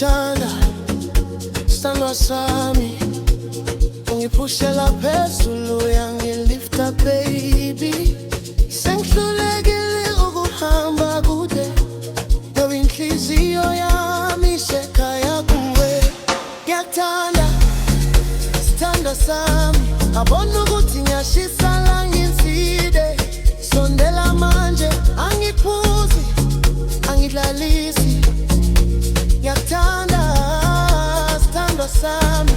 Ngiyakuthanda sithandwa sami, ungiphushela phezulu uyangilifta baby. Sengihlulekile ukuhamba kude, ngoba inhliziyo yami isekhaya kuwe. Ngiyakuthanda sithandwa sami, abona ukuthi ngiyashisa la nginside. Sondela manje angiphuzi, angidlalisi. Ngiyakuthanda sithandwa sami,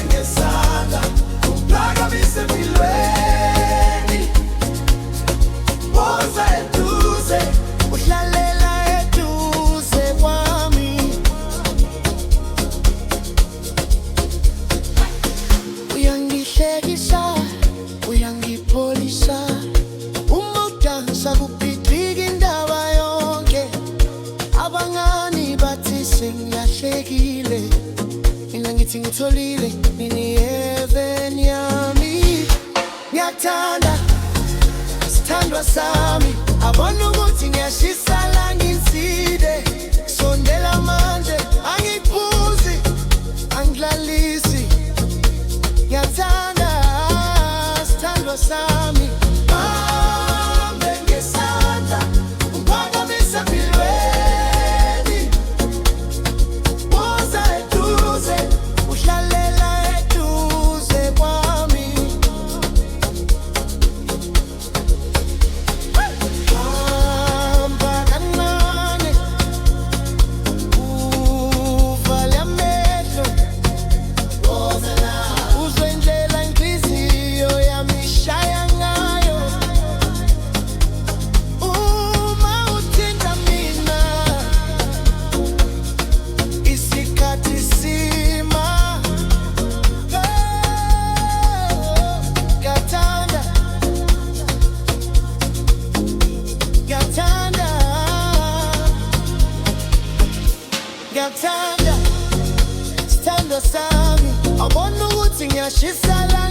ngesandla ungiphakamise empilweni. Woza eduze, uhlalela eduze kwami. Uyangihlekisa, uyangipholisa, uma udansa kubhidlika indaba yonke. Abangani bathi sengiyahlekile, mina ngithi ngitholile, nini heaven yami. Ngiyakuthanda sithandwa sami, abona ukuthi ngiyashisa la nginside. Sondela manje angiphuzi, angidlalisi. Ngiyakuthanda sithandwa sami, ngesandla ungiphakamise empilweni. Woza eduze, uhlalela eduze kwami. Hamba kancane, uvale amehlo, uzwe indlela inhliziyo yami ishaya ngayo. Uma uthinta mina, isikhathi sima. Ngiyakuthanda, ngiyakuthanda, ngiyakuthanda sithandwa sami, abona ukuthi ngiyashisa la